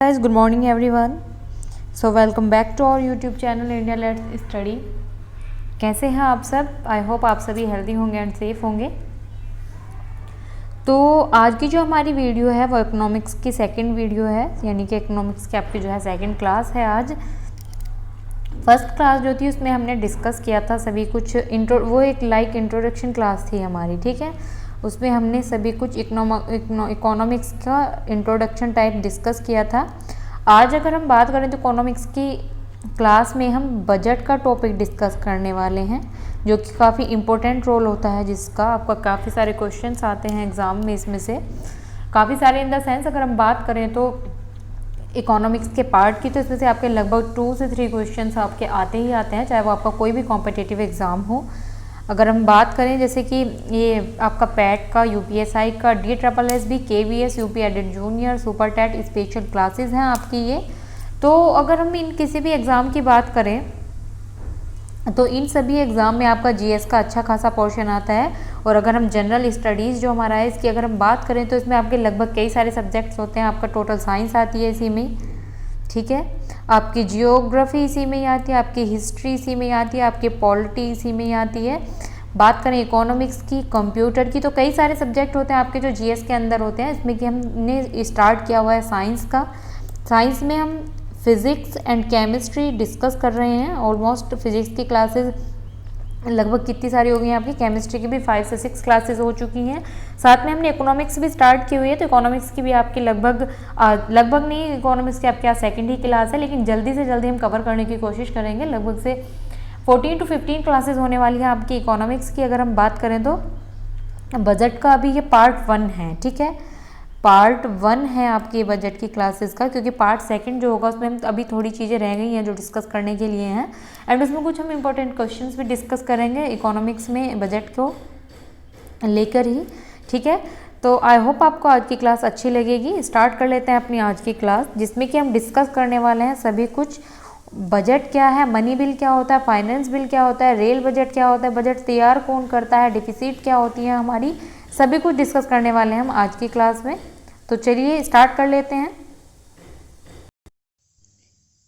Guys, good morning everyone. So welcome back to our YouTube channel India Let's Study. कैसे हैं आप सब? I hope आप सभी हेल्दी होंगे एंड सेफ होंगे। तो आज की जो हमारी वीडियो है वो इकोनॉमिक्स की सेकंड वीडियो है, यानी कि इकोनॉमिक्स की आपकी जो है सेकंड क्लास है। आज फर्स्ट क्लास जो थी उसमें हमने डिस्कस किया था सभी कुछ वो एक लाइक इंट्रोडक्शन क्लास थी हमारी, ठीक है। उसमें हमने सभी कुछ इकोनॉमिक्स का इंट्रोडक्शन टाइप डिस्कस किया था। आज अगर हम बात करें तो इकोनॉमिक्स की क्लास में हम बजट का टॉपिक डिस्कस करने वाले हैं, जो कि काफ़ी इम्पोर्टेंट रोल होता है, जिसका आपका काफ़ी सारे क्वेश्चंस आते हैं एग्ज़ाम में। इसमें से काफ़ी सारे इन द सेंस अगर हम बात करें तो इकोनॉमिक्स के पार्ट की, तो इसमें से आपके लगभग 2 से 3 क्वेश्चंस आपके आते ही आते हैं, चाहे वो आपका कोई भी कॉम्पिटिटिव एग्ज़ाम हो। अगर हम बात करें जैसे कि ये आपका पैट का, यूपीएसआई का, DSSS, KVS, UP aided junior, super TET special classes हैं आपकी ये। तो अगर हम इन किसी भी एग्ज़ाम की बात करें तो इन सभी एग्ज़ाम में आपका जीएस का अच्छा खासा पोर्शन आता है। और अगर हम जनरल स्टडीज़ जो हमारा है इसकी अगर हम बात करें तो इसमें आपके लगभग कई सारे सब्जेक्ट्स होते हैं। आपका टोटल साइंस आती है इसी में, ठीक है। आपकी जियोग्राफी इसी में ही आती है, आपकी हिस्ट्री इसी में ही आती है, आपकी पॉलिटी इसी में ही आती है। बात करें इकोनॉमिक्स की, कंप्यूटर की, तो कई सारे सब्जेक्ट होते हैं आपके जो जीएस के अंदर होते हैं। इसमें कि हमने स्टार्ट किया हुआ है साइंस का। साइंस में हम फिज़िक्स एंड केमिस्ट्री डिस्कस कर रहे हैं। ऑलमोस्ट फिज़िक्स की क्लासेस लगभग कितनी सारी हो गई हैं आपकी, केमिस्ट्री की भी 5 से 6 क्लासेस हो चुकी हैं। साथ में हमने इकोनॉमिक्स भी स्टार्ट की हुई है, तो इकोनॉमिक्स की भी आपकी लगभग नहीं, इकोनॉमिक्स की आपके यहाँ सेकेंड ही क्लास है, लेकिन जल्दी से जल्दी हम कवर करने की कोशिश करेंगे। लगभग से 14 to 15 क्लासेस होने वाली है आपकी इकोनॉमिक्स की। अगर हम बात करें तो बजट का अभी ये पार्ट 1 है, ठीक है। पार्ट 1 है आपकी बजट की क्लासेस का, क्योंकि पार्ट 2 जो होगा उसमें हम अभी थोड़ी चीज़ें रह गई हैं जो डिस्कस करने के लिए हैं। एंड उसमें कुछ हम इंपॉर्टेंट क्वेश्चंस भी डिस्कस करेंगे इकोनॉमिक्स में बजट को लेकर ही, ठीक है। तो आई होप आपको आज की क्लास अच्छी लगेगी। स्टार्ट कर लेते हैं अपनी आज की क्लास, जिसमें कि हम डिस्कस करने वाले हैं सभी कुछ। बजट क्या है, मनी बिल क्या होता है, फाइनेंस बिल क्या होता है, रेल बजट क्या होता है, बजट तैयार कौन करता है, डिफिसिट क्या होती है हमारी, सभी कुछ डिस्कस करने वाले हैं हम आज की क्लास में। तो चलिए स्टार्ट कर लेते हैं।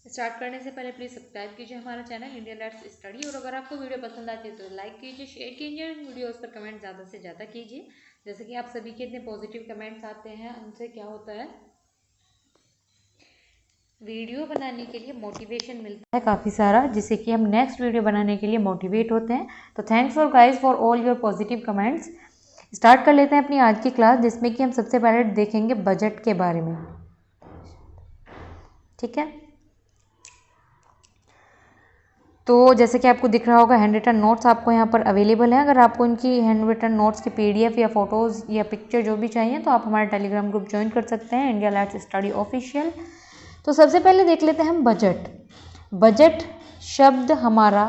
स्टार्ट करने से पहले प्लीज़ सब्सक्राइब कीजिए हमारा चैनल इंडिया लेट्स स्टडी। और अगर आपको वीडियो पसंद आती है तो लाइक कीजिए, शेयर कीजिए, वीडियोस पर कमेंट ज़्यादा से ज़्यादा कीजिए। जैसे कि आप सभी के इतने पॉजिटिव कमेंट्स आते हैं, उनसे क्या होता है, वीडियो बनाने के लिए मोटिवेशन मिलता है काफ़ी सारा, जिससे कि हम नेक्स्ट वीडियो बनाने के लिए मोटिवेट होते हैं। तो thanks for guys for all your positive comments. Start कर लेते हैं अपनी आज की क्लास, जिसमें कि हम सबसे पहले देखेंगे बजट के बारे में, ठीक है। तो जैसे कि आपको दिख रहा होगा हैंड रिटन नोट्स आपको यहाँ पर अवेलेबल हैं। अगर आपको इनकी हैंड रिटन नोट्स की PDF या फोटोज़ या पिक्चर जो भी चाहिए तो आप हमारा टेलीग्राम ग्रुप ज्वाइन कर सकते हैं, इंडिया लेट्स स्टडी ऑफिशियल। तो सबसे पहले देख लेते हैं हम बजट। बजट शब्द हमारा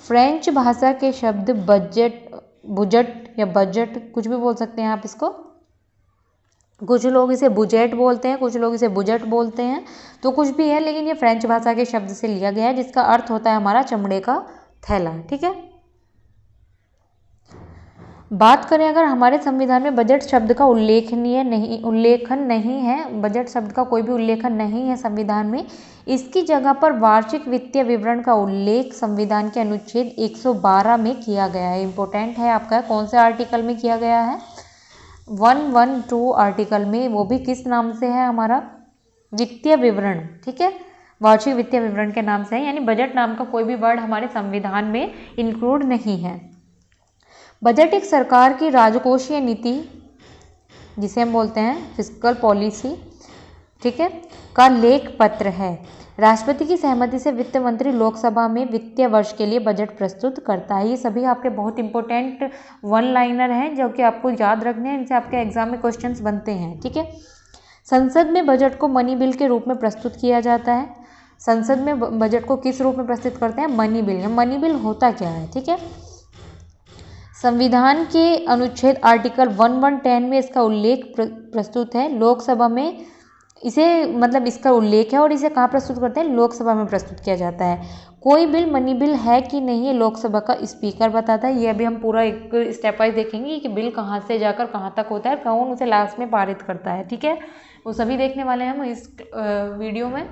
फ्रेंच भाषा के शब्द बुजट या बजट कुछ भी बोल सकते हैं आप इसको। कुछ लोग इसे बुजेट बोलते हैं, कुछ लोग इसे बुजट बोलते हैं, तो कुछ भी है, लेकिन ये फ्रेंच भाषा के शब्द से लिया गया है, जिसका अर्थ होता है हमारा चमड़े का थैला, ठीक है। बात करें अगर हमारे संविधान में बजट शब्द का उल्लेखन नहीं है, बजट शब्द का कोई भी उल्लेखन नहीं है संविधान में। इसकी जगह पर वार्षिक वित्तीय विवरण का उल्लेख संविधान के अनुच्छेद 112 में किया गया है। इंपॉर्टेंट है आपका, कौन से आर्टिकल में किया गया है, 112 आर्टिकल में। वो भी किस नाम से है, हमारा वित्तीय विवरण, ठीक है, वार्षिक वित्तीय विवरण के नाम से है। यानी बजट नाम का कोई भी वर्ड हमारे संविधान में इंक्लूड नहीं है। बजट एक सरकार की राजकोषीय नीति, जिसे हम बोलते हैं फिस्कल पॉलिसी, ठीक है, का लेख पत्र है। राष्ट्रपति की सहमति से वित्त मंत्री लोकसभा में वित्तीय वर्ष के लिए बजट प्रस्तुत करता है। ये सभी आपके बहुत इंपॉर्टेंट 1 लाइनर हैं जो कि आपको याद रखने हैं, इनसे आपके एग्जाम में क्वेश्चंस बनते हैं, ठीक है। संसद में बजट को मनी बिल के रूप में प्रस्तुत किया जाता है। संसद में बजट को किस रूप में प्रस्तुत करते हैं, मनी बिल। मनी बिल होता क्या है, ठीक है। संविधान के अनुच्छेद आर्टिकल 1110 में इसका उल्लेख प्रस्तुत है। लोकसभा में इसे इसका उल्लेख है, और इसे कहाँ प्रस्तुत करते हैं, लोकसभा में प्रस्तुत किया जाता है। कोई बिल मनी बिल है कि नहीं, ये लोकसभा का स्पीकर बताता है। ये अभी हम पूरा एक स्टेप वाइज देखेंगे कि बिल कहाँ से जाकर कहाँ तक होता है, कौन उसे लास्ट में पारित करता है, ठीक है। वो सभी देखने वाले हैं हम इस वीडियो में।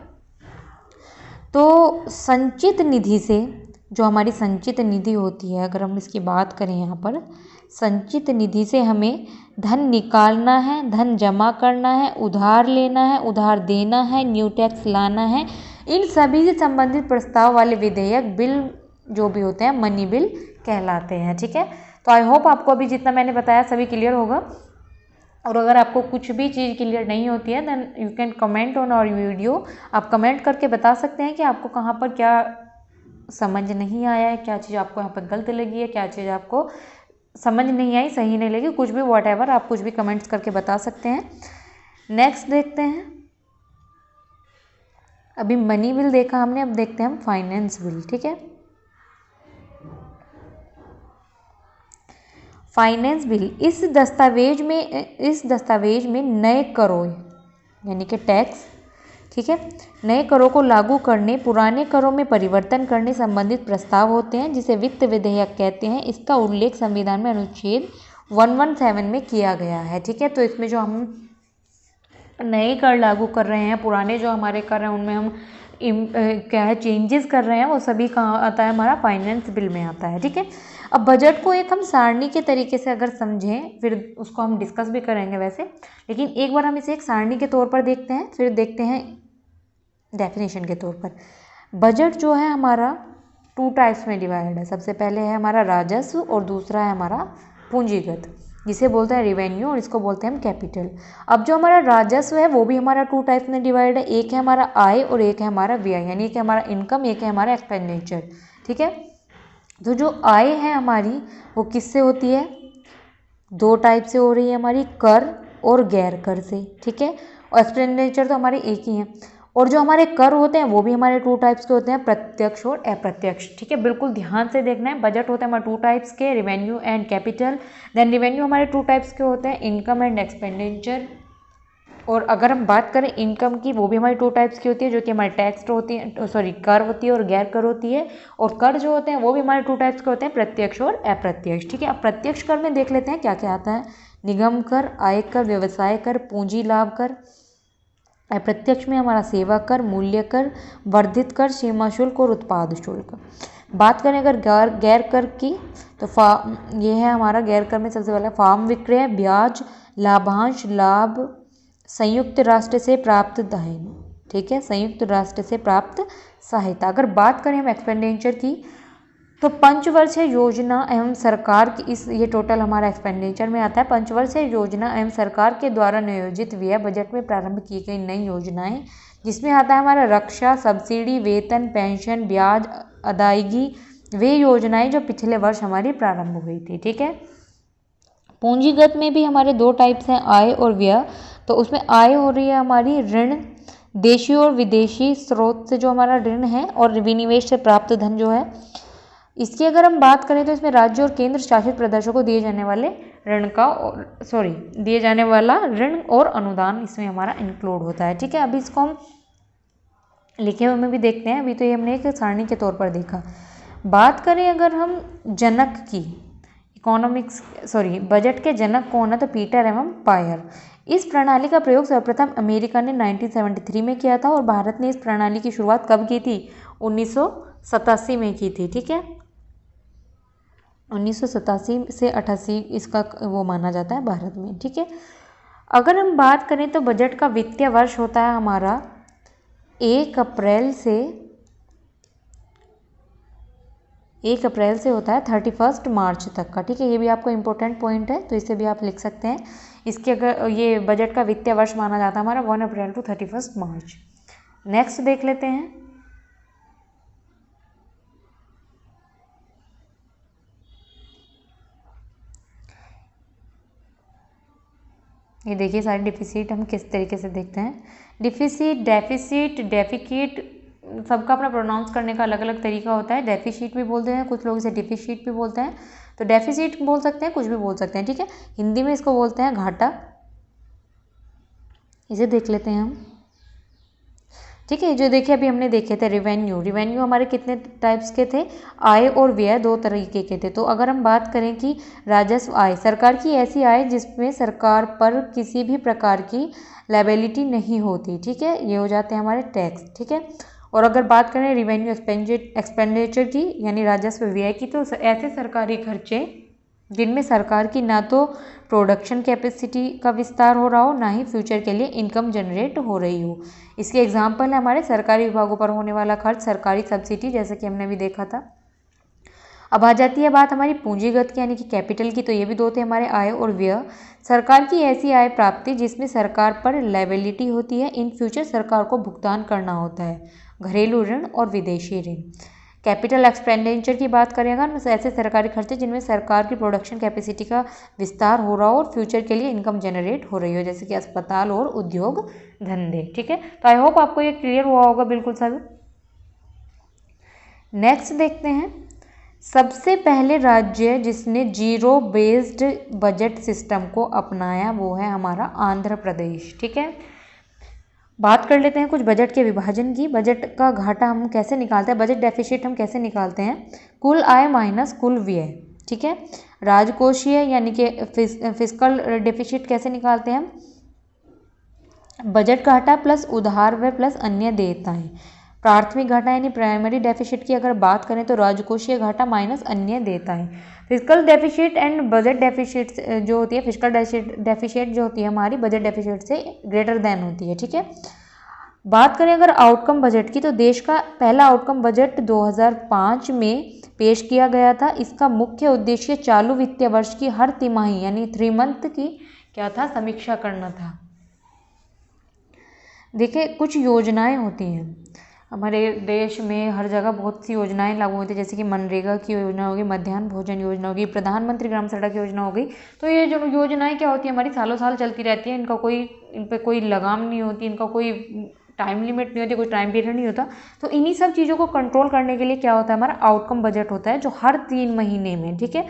तो संचित निधि से, जो हमारी संचित निधि होती है, अगर हम इसकी बात करें यहाँ पर, संचित निधि से हमें धन निकालना है, धन जमा करना है, उधार लेना है, उधार देना है, न्यू टैक्स लाना है, इन सभी से संबंधित प्रस्ताव वाले विधेयक, बिल जो भी होते हैं मनी बिल कहलाते हैं। ठीक है, तो आई होप आपको अभी जितना मैंने बताया सभी क्लियर होगा। और अगर आपको कुछ भी चीज़ क्लियर नहीं होती है then you can comment on our video. आप कमेंट करके बता सकते हैं कि आपको कहाँ पर क्या समझ नहीं आया है, क्या चीज़ आपको यहाँ पर गलत लगी है, क्या चीज़ आपको समझ नहीं आई, सही नहीं लगी, कुछ भी व्हाटएवर आप कुछ भी कमेंट्स करके बता सकते हैं। नेक्स्ट देखते हैं, अभी मनी बिल देखा हमने, अब देखते हैं हम फाइनेंस बिल। ठीक है, फाइनेंस बिल इस दस्तावेज में नए करों यानी कि टैक्स, ठीक है, नए करों को लागू करने, पुराने करों में परिवर्तन करने संबंधित प्रस्ताव होते हैं, जिसे वित्त विधेयक कहते हैं। इसका उल्लेख संविधान में अनुच्छेद 117 में किया गया है। ठीक है, तो इसमें जो हम नए कर लागू कर रहे हैं, पुराने जो हमारे कर हैं उनमें हम क्या है चेंजेस कर रहे हैं, वो सभी कहाँ आता है, हमारा फाइनेंस बिल में आता है। ठीक है, अब बजट को एक हम सारणी के तरीके से अगर समझें, फिर उसको हम डिस्कस भी करेंगे वैसे, लेकिन एक बार हम इसे एक सारणी के तौर पर देखते हैं, फिर देखते हैं डेफिनेशन के तौर पर। बजट जो है हमारा 2 टाइप्स में डिवाइड है। सबसे पहले है हमारा राजस्व और दूसरा है हमारा पूंजीगत, जिसे बोलते हैं रेवेन्यू और इसको बोलते हैं हम कैपिटल। अब जो हमारा राजस्व है वो भी हमारा 2 टाइप्स में डिवाइड है, एक है हमारा आय और एक है हमारा व्यय, यानी एक है हमारा इनकम, एक है हमारा एक्सपेंडिचर। ठीक है, तो जो आय है हमारी वो किससे होती है, 2 टाइप से हो रही है हमारी, कर और गैर कर से। ठीक है, और एक्सपेंडिचर तो हमारे एक ही हैं। और जो हमारे कर होते हैं वो भी हमारे 2 टाइप्स के होते हैं, प्रत्यक्ष और अप्रत्यक्ष। ठीक है, बिल्कुल ध्यान से देखना है। बजट होता है हमारे 2 टाइप्स के, revenue and capital. Then revenue हमारे 2 टाइप्स के होते हैं, इनकम एंड एक्सपेंडिचर। और अगर हम बात करें इनकम की, वो भी हमारी 2 टाइप्स की होती है, जो कि हमारी टैक्स होती है, सॉरी कर होती है और गैर कर होती है। और कर जो होते हैं वो भी हमारे 2 टाइप्स के होते हैं, प्रत्यक्ष और अप्रत्यक्ष। ठीक है, अब प्रत्यक्ष कर में देख लेते हैं क्या क्या आता है। निगम कर, आयकर, व्यवसाय कर, पूंजी लाभ कर। अप्रत्यक्ष में हमारा सेवा कर, मूल्य कर, वर्धित कर, सीमा शुल्क और उत्पाद शुल्क। बात करें अगर गैर कर की, तो ये है हमारा गैर कर में सबसे पहले फार्म विक्रय, ब्याज, लाभांश, लाभ, संयुक्त राष्ट्र से प्राप्त दान। ठीक है, संयुक्त राष्ट्र से प्राप्त सहायता। अगर बात करें हम एक्सपेंडिचर की, तो पंचवर्षीय योजना एवं सरकार की ये टोटल हमारा एक्सपेंडिचर में आता है। पंचवर्षीय योजना एवं सरकार के द्वारा नियोजित व्यय, बजट में प्रारंभ की गई नई योजनाएं, जिसमें आता है हमारा रक्षा, सब्सिडी, वेतन, पेंशन, ब्याज अदायगी, वे योजनाएं जो पिछले वर्ष हमारी प्रारंभ हुई थी। ठीक है, पूंजीगत में भी हमारे 2 टाइप्स हैं, आय और व्यय। तो उसमें आय हो रही है हमारी ऋण, देशी और विदेशी स्रोत से जो हमारा ऋण है, और विनिवेश से प्राप्त धन जो है। इसकी अगर हम बात करें तो इसमें राज्य और केंद्र शासित प्रदेशों को दिए जाने वाले ऋण का दिए जाने वाला ऋण और अनुदान इसमें हमारा इंक्लूड होता है। ठीक है, अभी इसको हम लिखे हुए में भी देखते हैं। अभी तो ये हमने एक सारणी के तौर पर देखा। बात करें अगर हम जनक की, बजट के जनक कौन है, तो पीटर एवं पायर। इस प्रणाली का प्रयोग सर्वप्रथम अमेरिका ने 1973 में किया था, और भारत ने इस प्रणाली की शुरुआत कब की थी, 1987 में की थी। ठीक है, 1987 से 88 इसका वो माना जाता है भारत में। ठीक है, अगर हम बात करें तो बजट का वित्तीय वर्ष होता है हमारा 1 अप्रैल से होता है 31 मार्च तक का। ठीक है, ये भी आपको इम्पोर्टेंट पॉइंट है, तो इसे भी आप लिख सकते हैं। इसके अगर ये बजट का वित्तीय वर्ष माना जाता है हमारा 1 अप्रैल टू 31 मार्च। नेक्स्ट देख लेते हैं, ये देखिए सारे डिफिसिट हम किस तरीके से देखते हैं। डिफिसिट, डेफिसिट, डेफिकेट, सबका अपना प्रोनाउंस करने का अलग अलग तरीका होता है। डेफिसिट भी बोलते हैं कुछ लोग, इसे डिफिसिट भी बोलते हैं। तो डेफिसिट बोल सकते हैं, कुछ भी बोल सकते हैं। ठीक है, हिंदी में इसको बोलते हैं घाटा। इसे देख लेते हैं हम। ठीक है। जो देखिए अभी हमने देखे थे रिवेन्यू हमारे कितने टाइप्स के थे, आय और व्यय 2 तरीके के थे। तो अगर हम बात करें कि राजस्व आय, सरकार की ऐसी आय जिसमें सरकार पर किसी भी प्रकार की लायबिलिटी नहीं होती, ठीक है, ये हो जाते हैं हमारे टैक्स, ठीक है। और अगर बात करें रिवेन्यू एक्सपेंडिचर की यानी राजस्व व्यय की, तो ऐसे सरकारी खर्चे जिनमें सरकार की ना तो प्रोडक्शन कैपेसिटी का विस्तार हो रहा हो, ना ही फ्यूचर के लिए इनकम जनरेट हो रही हो। इसके एग्जाम्पल है हमारे सरकारी विभागों पर होने वाला खर्च, सरकारी सब्सिडी, जैसे कि हमने भी देखा था। अब आ जाती है बात हमारी पूंजीगत की यानी कि कैपिटल की। तो ये भी 2 थे हमारे, आय और व्यय। सरकार की ऐसी आय प्राप्ति जिसमें सरकार पर लायबिलिटी होती है, इन फ्यूचर सरकार को भुगतान करना होता है, घरेलू ऋण और विदेशी ऋण। कैपिटल एक्सपेंडिचर की बात करें अगर, ऐसे सरकारी खर्चे जिनमें सरकार की प्रोडक्शन कैपेसिटी का विस्तार हो रहा हो और फ्यूचर के लिए इनकम जनरेट हो रही हो, जैसे कि अस्पताल और उद्योग धंधे, ठीक है। तो आई होप आपको ये क्लियर हुआ होगा बिल्कुल सभी। नेक्स्ट देखते हैं, सबसे पहले राज्य जिसने जीरो बेस्ड बजट सिस्टम को अपनाया वो है हमारा आंध्र प्रदेश, ठीक है। बात कर लेते हैं कुछ बजट के विभाजन की। बजट का घाटा हम कैसे निकालते हैं, बजट डेफिसिट हम कैसे निकालते हैं, कुल आय माइनस कुल व्यय, ठीक है। राजकोषीय यानी कि फिस्कल डेफिसिट कैसे निकालते हैं हम, बजट घाटा प्लस उधार व्यय प्लस अन्य देयताएं। प्राथमिक घाटा यानी प्राइमरी डेफिसिट की अगर बात करें तो राजकोषीय घाटा माइनस अन्य देयताएं। Fiscal deficit and budget deficit जो होती है, फिस्कल डेफिसिट जो होती है हमारी बजट डेफिसिट से ग्रेटर देन होती है, ठीक है। बात करें अगर आउटकम बजट की, तो देश का पहला आउटकम बजट 2005 में पेश किया गया था। इसका मुख्य उद्देश्य चालू वित्तीय वर्ष की हर तिमाही यानी 3 मंथ की क्या था, समीक्षा करना था। देखिए कुछ योजनाएं होती हैं हमारे देश में, हर जगह बहुत सी योजनाएं लागू होती है, जैसे कि मनरेगा की योजना होगी, मध्याह्न भोजन योजना होगी, प्रधानमंत्री ग्राम सड़क योजना हो गई। तो ये जो योजनाएं क्या होती है हमारी सालों साल चलती रहती है, इन पे कोई लगाम नहीं होती, इनका कोई टाइम लिमिट नहीं होती, कोई टाइम पीरियड नहीं होता। तो इन्हीं सब चीज़ों को कंट्रोल करने के लिए क्या होता है, हमारा आउटकम बजट होता है, जो हर 3 महीने में, ठीक है,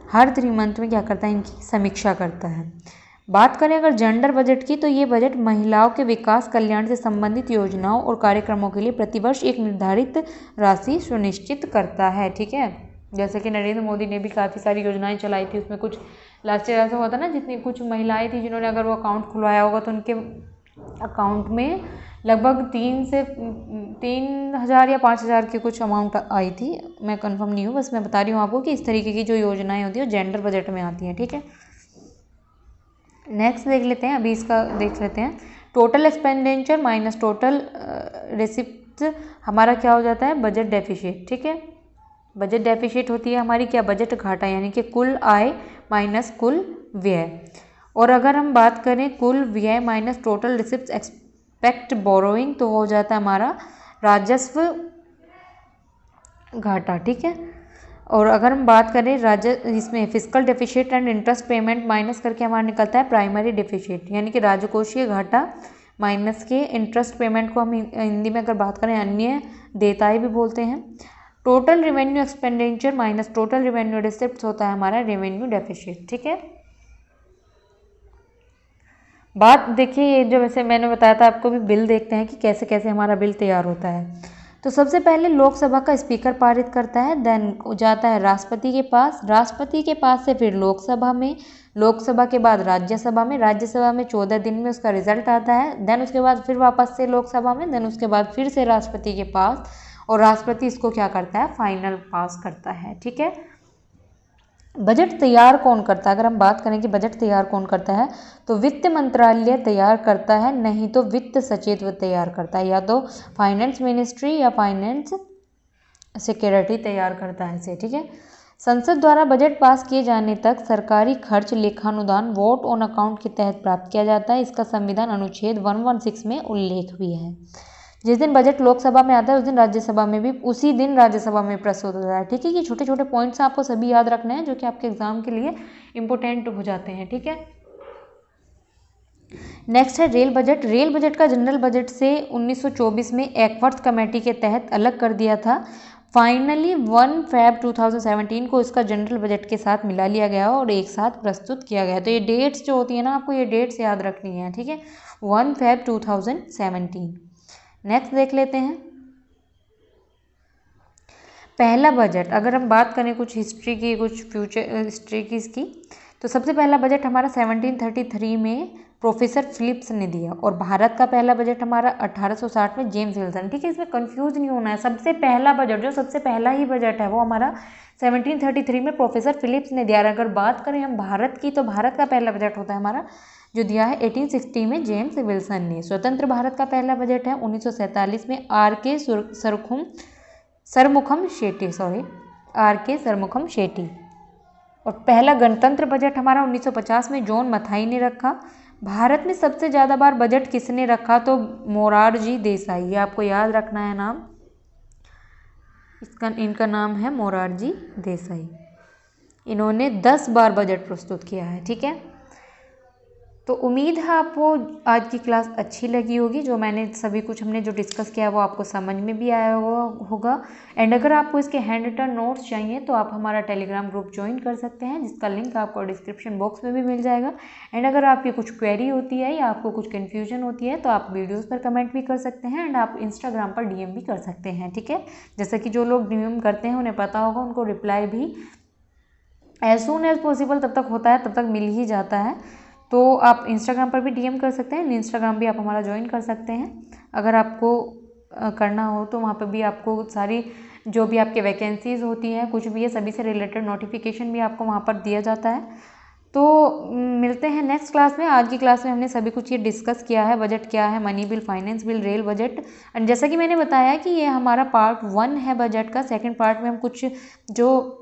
हर 3 मंथ में क्या करता है, इनकी समीक्षा करता है। बात करें अगर जेंडर बजट की, तो ये बजट महिलाओं के विकास कल्याण से संबंधित योजनाओं और कार्यक्रमों के लिए प्रतिवर्ष एक निर्धारित राशि सुनिश्चित करता है, ठीक है। जैसे कि नरेंद्र मोदी ने भी काफ़ी सारी योजनाएं चलाई थी, उसमें कुछ लास्ट ईयर ऐसा हुआ था ना, जितनी कुछ महिलाएं थी जिन्होंने अगर वो अकाउंट खुलवाया होगा तो उनके अकाउंट में लगभग 3,000 या 5,000 की कुछ अमाउंट आई थी, मैं कंफर्म नहीं हूँ, बस मैं बता रही हूँ आपको कि इस तरीके की जो योजनाएं होती है वो जेंडर बजट में आती हैं, ठीक है। नेक्स्ट देख लेते हैं, अभी इसका देख लेते हैं, total expenditure minus total receipt हमारा क्या हो जाता है, बजट डेफिसिट, ठीक है। बजट डेफिसिट होती है हमारी क्या, बजट घाटा यानी कि कुल आय माइनस कुल व्यय। और अगर हम बात करें कुल व्यय minus total receipt expect borrowing, तो हो जाता है हमारा राजस्व घाटा, ठीक है। और अगर हम बात करें इसमें fiscal deficit and interest payment minus करके हमारा निकलता है प्राइमरी डेफिसिट, यानी कि राजकोषीय घाटा माइनस के इंटरेस्ट पेमेंट को हम हिंदी में अगर बात करें अन्य देयताएं भी बोलते हैं। Total revenue expenditure minus total revenue receipt होता है हमारा रेवेन्यू डेफिसिट, ठीक है। बात देखिए, ये जो वैसे मैंने बताया था आपको भी, बिल देखते हैं कि कैसे कैसे हमारा बिल तैयार होता है। तो सबसे पहले लोकसभा का स्पीकर पारित करता है, देन जाता है राष्ट्रपति के पास, राष्ट्रपति के पास से फिर लोकसभा में, लोकसभा के बाद राज्यसभा में, राज्यसभा में 14 दिन में उसका रिजल्ट आता है, देन उसके बाद फिर वापस से लोकसभा में, देन उसके बाद फिर से राष्ट्रपति के पास, और राष्ट्रपति इसको क्या करता है, फाइनल पास करता है, ठीक है। बजट तैयार कौन करता है, अगर हम बात करें कि बजट तैयार कौन करता है, तो वित्त मंत्रालय तैयार करता है, नहीं तो वित्त सचिव तैयार करता है, या तो फाइनेंस मिनिस्ट्री या फाइनेंस सिक्योरिटी तैयार करता है इसे, ठीक है। संसद द्वारा बजट पास किए जाने तक सरकारी खर्च लेखानुदान वोट ऑन अकाउंट के तहत प्राप्त किया जाता है। इसका संविधान अनुच्छेद 116 में उल्लेख भी है। जिस दिन बजट लोकसभा में आता है उस दिन राज्यसभा में भी उसी दिन राज्यसभा में प्रस्तुत होता है, ठीक है। ये छोटे छोटे पॉइंट्स आपको सभी याद रखने हैं जो कि आपके एग्जाम के लिए इंपॉर्टेंट हो जाते हैं, ठीक है। नेक्स्ट है रेल बजट। रेल बजट का जनरल बजट से 1924 में एक्वर्थ कमेटी के तहत अलग कर दिया था। फाइनली 1 Feb 2017 को इसका जनरल बजट के साथ मिला लिया गया और एक साथ प्रस्तुत किया गया। तो ये डेट्स जो होती है ना, आपको ये डेट्स याद रखनी है, ठीक है। 1 Feb 2017। नेक्स्ट देख लेते हैं पहला बजट। अगर हम बात करें कुछ हिस्ट्री की, कुछ फ्यूचर हिस्ट्री की इसकी, तो सबसे पहला बजट हमारा 1733 में प्रोफेसर फिलिप्स ने दिया और भारत का पहला बजट हमारा 1860 में जेम्स विल्सन। ठीक है, इसमें कंफ्यूज नहीं होना है। सबसे पहला बजट, जो सबसे पहला ही बजट है, वो हमारा 1733 में प्रोफेसर फिलिप्स ने दिया। अगर बात करें हम भारत की, तो भारत का पहला बजट होता है हमारा जो दिया है 1860 में जेम्स विल्सन ने। स्वतंत्र भारत का पहला बजट है 1947 में आर.के. सरमुखम शेट्टी। और पहला गणतंत्र बजट हमारा 1950 में जॉन मथाई ने रखा। भारत में सबसे ज़्यादा बार बजट किसने रखा, तो मोरारजी देसाई। ये आपको याद रखना है नाम, इनका नाम है मोरारजी देसाई। इन्होंने 10 बार बजट प्रस्तुत किया है। ठीक है, तो उम्मीद है आपको आज की क्लास अच्छी लगी होगी। जो मैंने सभी कुछ हमने जो डिस्कस किया वो आपको समझ में भी आया होगा। एंड अगर आपको इसके हैंड रिटन नोट्स चाहिए तो आप हमारा टेलीग्राम ग्रुप ज्वाइन कर सकते हैं, जिसका लिंक आपको डिस्क्रिप्शन बॉक्स में भी मिल जाएगा। एंड अगर आपकी कुछ क्वेरी होती है या आपको कुछ कन्फ्यूजन होती है तो आप वीडियोज़ पर कमेंट भी कर सकते हैं एंड आप इंस्टाग्राम पर DM भी कर सकते हैं। ठीक है, जैसे कि जो लोग DM करते हैं उन्हें पता होगा, उनको रिप्लाई भी एज सून एज पॉसिबल तब तक होता है, तब तक मिल ही जाता है। तो आप इंस्टाग्राम पर भी DM कर सकते हैं, इंस्टाग्राम भी आप हमारा ज्वाइन कर सकते हैं। अगर आपको करना हो तो वहाँ पर भी आपको सारी जो भी आपके वैकेंसीज़ होती हैं, कुछ भी है, सभी से रिलेटेड नोटिफिकेशन भी आपको वहाँ पर दिया जाता है। तो मिलते हैं नेक्स्ट क्लास में। आज की क्लास में हमने सभी कुछ ये डिस्कस किया है, बजट क्या है, money bill, finance bill, rail budget. And जैसा कि मैंने बताया कि ये हमारा पार्ट 1 है बजट का। सेकेंड पार्ट में हम कुछ जो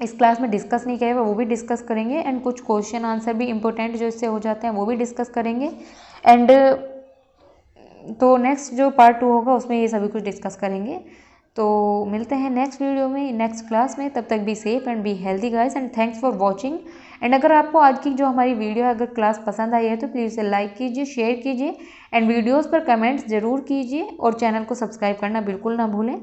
इस क्लास में डिस्कस नहीं किया वो भी डिस्कस करेंगे एंड कुछ क्वेश्चन आंसर भी इंपॉर्टेंट जो इससे हो जाते हैं वो भी डिस्कस करेंगे। एंड तो नेक्स्ट जो पार्ट 2 होगा उसमें ये सभी कुछ डिस्कस करेंगे। तो मिलते हैं नेक्स्ट वीडियो में, नेक्स्ट क्लास में। तब तक be safe and be healthy guys and thanks for watching. And अगर आपको आज की जो हमारी वीडियो है, अगर क्लास पसंद आई है तो प्लीज़ इसे लाइक कीजिए, शेयर कीजिए एंड वीडियोज़ पर कमेंट्स ज़रूर कीजिए और चैनल को सब्सक्राइब करना बिल्कुल ना भूलें।